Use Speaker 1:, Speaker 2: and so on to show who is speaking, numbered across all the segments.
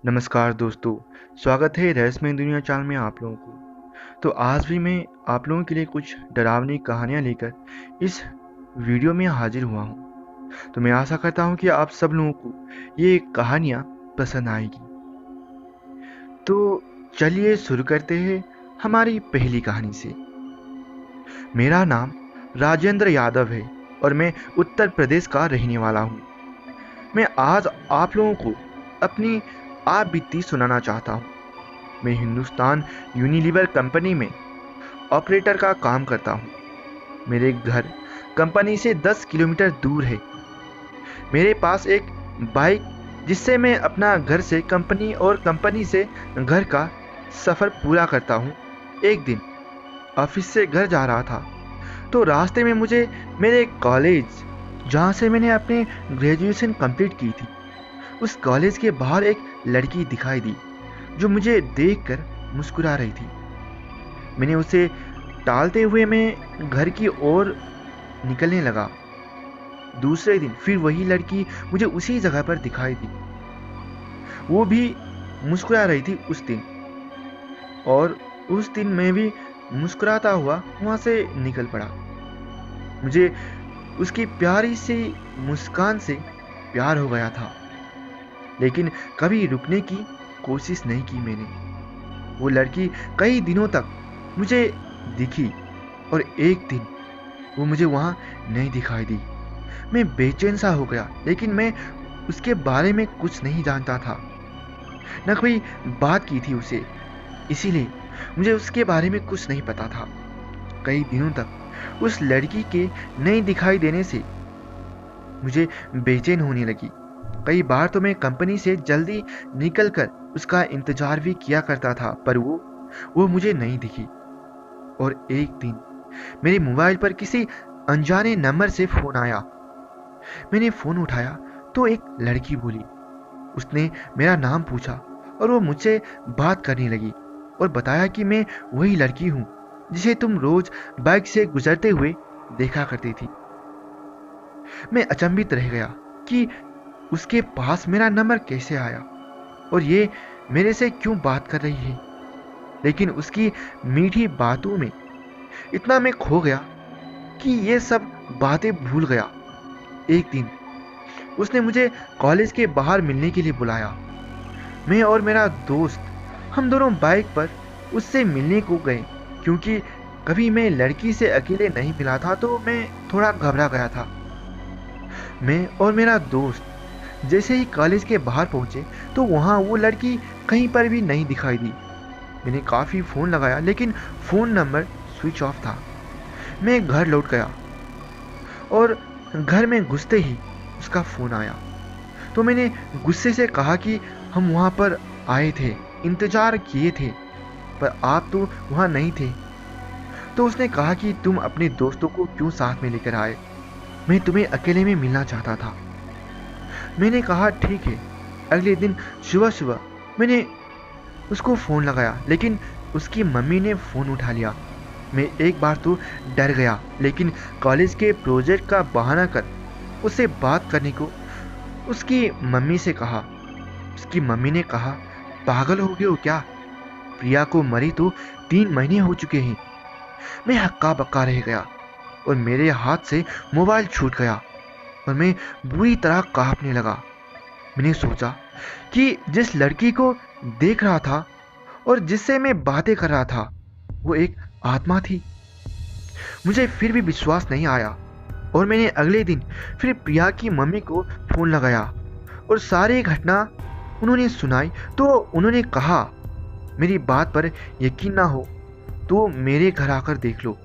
Speaker 1: नमस्कार दोस्तों, स्वागत है रहस्यमय दुनिया चैनल में आप लोगों को। तो आज भी मैं आप लोगों के लिए कुछ डरावनी कहानियाँ लेकर इस वीडियो में हाजिर हुआ हूँ। तो मैं आशा करता हूँ कि आप सब लोगों को ये कहानियाँ पसंद आएगी। तो चलिए शुरू करते हैं हमारी पहली कहानी से। मेरा नाम राजेंद्र यादव है और मैं उत्तर प्रदेश का रहने वाला हूँ। मैं आज आप लोगों को अपनी आप बीती सुनाना चाहता हूँ। मैं हिंदुस्तान यूनिलीवर कंपनी में ऑपरेटर का काम करता हूँ। मेरे घर कंपनी से 10 किलोमीटर दूर है। मेरे पास एक बाइक जिससे मैं अपना घर से कंपनी और कंपनी से घर का सफ़र पूरा करता हूँ। एक दिन ऑफिस से घर जा रहा था तो रास्ते में मुझे मेरे कॉलेज जहाँ से मैंने अपने ग्रेजुएशन कंप्लीट की थी उस कॉलेज के बाहर एक लड़की दिखाई दी जो मुझे देखकर मुस्कुरा रही थी। मैंने उसे टालते हुए मैं घर की ओर निकलने लगा। दूसरे दिन फिर वही लड़की मुझे उसी जगह पर दिखाई दी। वो भी मुस्कुरा रही थी उस दिन, और उस दिन मैं भी मुस्कुराता हुआ वहां से निकल पड़ा। मुझे उसकी प्यारी सी मुस्कान से प्यार हो गया था, लेकिन कभी रुकने की कोशिश नहीं की मैंने। वो लड़की कई दिनों तक मुझे दिखी और एक दिन वो मुझे वहाँ नहीं दिखाई दी। मैं बेचैन सा हो गया, लेकिन मैं उसके बारे में कुछ नहीं जानता था, न कोई बात की थी उसे, इसीलिए मुझे उसके बारे में कुछ नहीं पता था। कई दिनों तक उस लड़की के नहीं दिखाई देने से मुझे बेचैन होने लगी। कई बार तो मैं कंपनी से जल्दी निकलकर उसका इंतजार भी किया करता था, पर वो मुझे नहीं दिखी। और एक दिन मेरे मोबाइल पर किसी अनजाने नंबर से फोन आया। मैंने फोन उठाया तो एक लड़की बोली। उसने मेरा नाम पूछा और वो मुझसे बात करने लगी और बताया कि मैं वही लड़की हूँ जिसे तुम रोज बाइक से गुजरते हुए देखा करती थी। मैं अचंभित रह गया कि उसके पास मेरा नंबर कैसे आया और ये मेरे से क्यों बात कर रही है। लेकिन उसकी मीठी बातों में इतना मैं खो गया कि ये सब बातें भूल गया। एक दिन उसने मुझे कॉलेज के बाहर मिलने के लिए बुलाया। मैं और मेरा दोस्त हम दोनों बाइक पर उससे मिलने को गए, क्योंकि कभी मैं लड़की से अकेले नहीं मिला था तो मैं थोड़ा घबरा गया था। मैं और मेरा दोस्त जैसे ही कॉलेज के बाहर पहुंचे तो वहां वो लड़की कहीं पर भी नहीं दिखाई दी। मैंने काफ़ी फ़ोन लगाया, लेकिन फ़ोन नंबर स्विच ऑफ था। मैं घर लौट गया और घर में घुसते ही उसका फ़ोन आया। तो मैंने गुस्से से कहा कि हम वहाँ पर आए थे, इंतज़ार किए थे, पर आप तो वहाँ नहीं थे। तो उसने कहा कि तुम अपने दोस्तों को क्यों साथ में लेकर आए, मैं तुम्हें अकेले में मिलना चाहता था। मैंने कहा ठीक है। अगले दिन सुबह सुबह मैंने उसको फ़ोन लगाया, लेकिन उसकी मम्मी ने फ़ोन उठा लिया। मैं एक बार तो डर गया, लेकिन कॉलेज के प्रोजेक्ट का बहाना कर उससे बात करने को उसकी मम्मी से कहा। उसकी मम्मी ने कहा, पागल हो गए हो क्या? प्रिया को मरी तो 3 महीने हो चुके हैं। मैं हक्का बक्का रह गया और मेरे हाथ से मोबाइल छूट गया और मैं बुरी तरह कांपने लगा। मैंने सोचा कि जिस लड़की को देख रहा था और जिससे मैं बातें कर रहा था वो एक आत्मा थी। मुझे फिर भी विश्वास नहीं आया और मैंने अगले दिन फिर प्रिया की मम्मी को फ़ोन लगाया और सारी घटना उन्होंने सुनाई। तो उन्होंने कहा, मेरी बात पर यकीन ना हो तो मेरे घर आकर देख लो।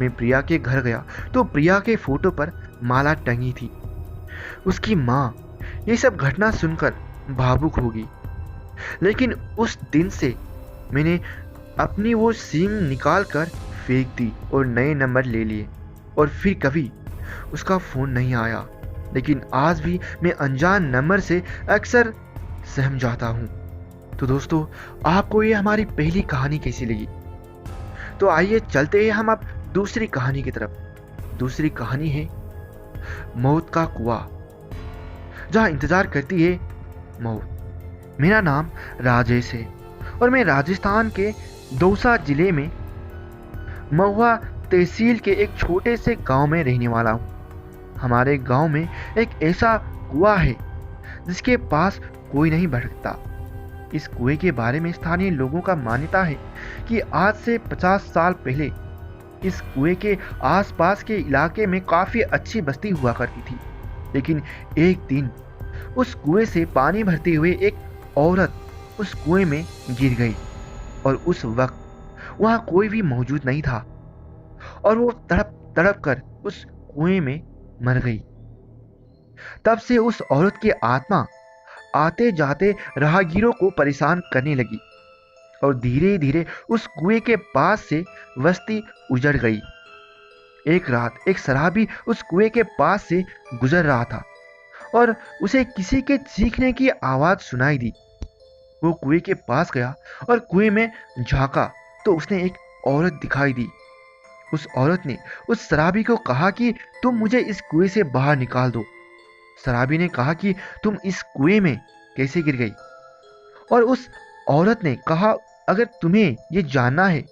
Speaker 1: मैं प्रिया के घर गया तो प्रिया के फोटो पर माला टंगी थी। उसकी माँ ये सब घटना सुनकर भावुक होगी, लेकिन उस दिन से मैंने अपनी वो सींग निकाल कर फेंक दी और नए नंबर ले लिए और फिर कभी उसका फ़ोन नहीं आया। लेकिन आज भी मैं अनजान नंबर से अक्सर सहम जाता हूँ। तो दोस्तों, आपको ये हमारी पहली कहानी कैसी लगी? तो आइए चलते हैं हम अब दूसरी कहानी की तरफ। दूसरी कहानी है मौत का कुआं, जहाँ इंतज़ार करती है मौत। मेरा नाम राजेश है और मैं राजस्थान के दौसा जिले में महुआ तहसील के एक छोटे से गांव में रहने वाला हूँ। हमारे गांव में एक ऐसा कुआं है जिसके पास कोई नहीं भटकता। इस कुएं के बारे में स्थानीय लोगों का मान्यता है कि आज से 50 साल पहले इस कुएं के आसपास के इलाके में काफी अच्छी बस्ती हुआ करती थी। लेकिन एक दिन उस कुएं से पानी भरते हुए एक औरत उस कुएं में गिर गई और उस वक्त वहां कोई भी मौजूद नहीं था और वो तड़प तड़प कर उस कुएं में मर गई। तब से उस औरत की आत्मा आते जाते राहगीरों को परेशान करने लगी और धीरे धीरे उस कुएं के पास से बस्ती उजड़ गई। एक रात एक शराबी उस कुएं के पास से गुजर रहा था और उसे किसी के चीखने की आवाज सुनाई दी। वो कुएं के पास गया और कुएं में झांका तो उसने एक औरत दिखाई दी। उस औरत ने उस शराबी को कहा कि तुम मुझे इस कुएं से बाहर निकाल दो। शराबी ने कहा कि तुम इस कुएं में कैसे गिर गई, और उस औरत ने कहा अगर तुम्हें ये जानना है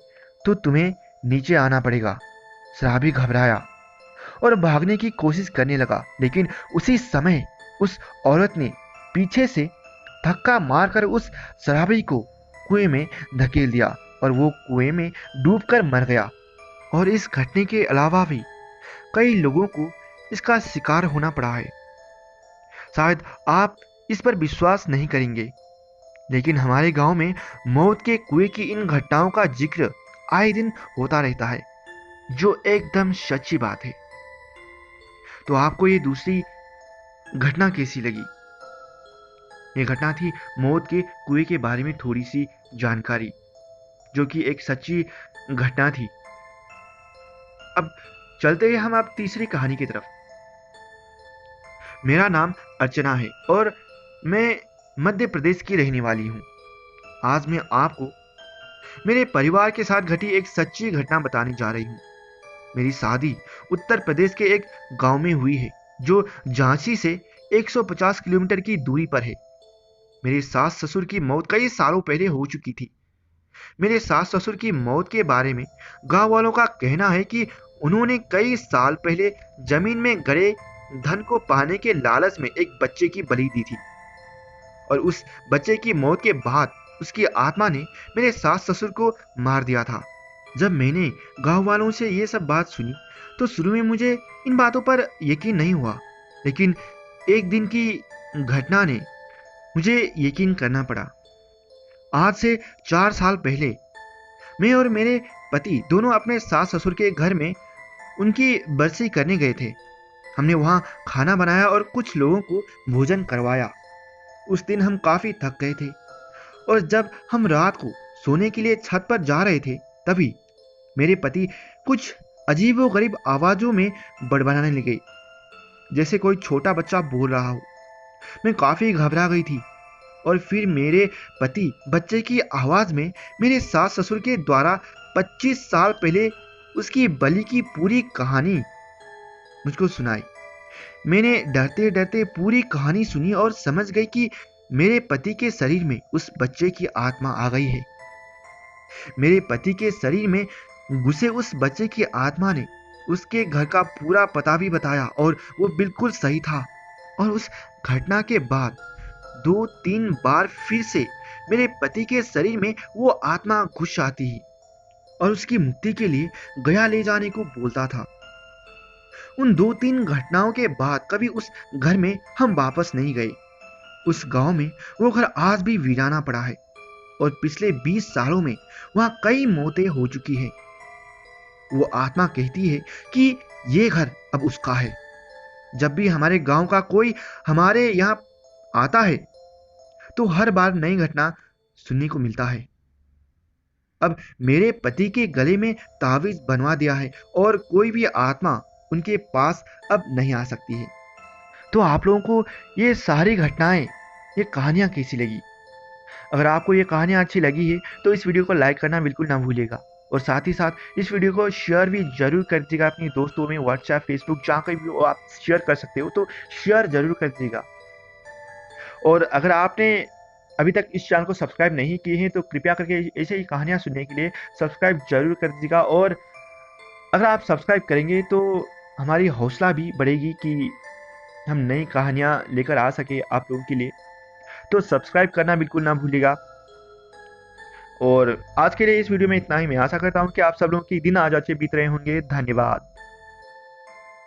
Speaker 1: तो तुम्हें नीचे आना पड़ेगा। शराबी घबराया और भागने की कोशिश करने लगा, लेकिन उसी समय उस औरत ने पीछे से धक्का मारकर उस शराबी को कुएं में धकेल दिया और वो कुएं में डूबकर मर गया। और इस घटने के अलावा भी कई लोगों को इसका शिकार होना पड़ा है। शायद आप इस पर विश्वास नहीं करेंगे, लेकिन हमारे गांव में मौत के कुएं की इन घटनाओं का जिक्र आए दिन होता रहता है, जो एकदम सच्ची बात है। तो आपको ये दूसरी घटना कैसी लगी? ये घटना थी मौत के कुएं के बारे में थोड़ी सी जानकारी, जो कि एक सच्ची घटना थी। अब चलते हैं हम अब तीसरी कहानी की तरफ। मेरा नाम अर्चना है और मैं मध्य प्रदेश की रहने वाली हूँ। आज मैं आपको मेरे परिवार के साथ घटी एक सच्ची घटना बताने जा रही हूँ। मेरी शादी उत्तर प्रदेश के एक गांव में हुई है, जो झांसी से 150 किलोमीटर की दूरी पर है। मेरे सास ससुर की मौत कई सालों पहले हो चुकी थी। मेरे सास ससुर की मौत के बारे में गांव वालों का कहना है कि उन्होंने कई साल पहले जमीन में गड़े धन को पाने के लालच में एक बच्चे की बलि दी थी, और उस बच्चे की मौत के बाद उसकी आत्मा ने मेरे सास ससुर को मार दिया था। जब मैंने गांव वालों से ये सब बात सुनी तो शुरू में मुझे इन बातों पर यकीन नहीं हुआ, लेकिन एक दिन की घटना ने मुझे यकीन करना पड़ा। आज से 4 साल पहले मैं और मेरे पति दोनों अपने सास ससुर के घर में उनकी बरसी करने गए थे। हमने वहां खाना बनाया और कुछ लोगों को भोजन करवाया। उस दिन हम काफी थक गए थे और जब हम रात को सोने के लिए छत पर जा रहे थे, तभी मेरे पति कुछ अजीबोगरीब आवाजों में बड़बड़ाने लगे, जैसे कोई छोटा बच्चा बोल रहा हो। मैं काफी घबरा गई थी और फिर मेरे पति बच्चे की आवाज में मेरे सास ससुर के द्वारा 25 साल पहले उसकी बलि की पूरी कहानी मुझको सुनाई। मैंने डरते डरते पूरी कहानी सुनी और समझ गई कि मेरे पति के शरीर में उस बच्चे की आत्मा आ गई है। मेरे पति के शरीर में घुसे उस बच्चे की आत्मा ने उसके घर का पूरा पता भी बताया और वो बिल्कुल सही था। और उस घटना के बाद 2-3 बार फिर से मेरे पति के शरीर में वो आत्मा घुस आती ही और उसकी मुक्ति के लिए गया ले जाने को बोलता था। उन 2-3 घटनाओं के बाद कभी उस घर में हम वापस नहीं गए। उस गांव में वो घर आज भी वीराना पड़ा है और पिछले 20 सालों में वहां कई मौतें हो चुकी हैं। वो आत्मा कहती है कि ये घर अब उसका है। जब भी हमारे गांव का कोई हमारे यहाँ आता है तो हर बार नई घटना सुनने को मिलता है। अब मेरे पति के गले में तावीज बनवा दिया है और कोई भी आत्मा उनके पास अब नहीं आ सकती है। तो आप लोगों को ये सारी घटनाएं, ये कहानियां कैसी लगी? अगर आपको ये कहानियां अच्छी लगी है तो इस वीडियो को लाइक करना बिल्कुल ना भूलिएगा और साथ ही साथ इस वीडियो को शेयर भी जरूर कर दीजिएगा अपने दोस्तों में, व्हाट्सएप, फेसबुक, जहाँ कहीं भी आप शेयर कर सकते हो तो शेयर जरूर कर दीजिएगा। और अगर आपने अभी तक इस चैनल को सब्सक्राइब नहीं किए हैं तो कृपया करके ऐसे ही कहानियाँ सुनने के लिए सब्सक्राइब जरूर कर दीजिएगा। और अगर आप सब्सक्राइब करेंगे तो हमारी हौसला भी बढ़ेगी कि हम नई कहानियाँ लेकर आ सके आप लोगों के लिए। तो सब्सक्राइब करना बिल्कुल ना भूलिएगा। और आज के लिए इस वीडियो में इतना ही। मैं आशा करता हूँ कि आप सब लोगों की दिन आज अच्छे बीत रहे होंगे। धन्यवाद।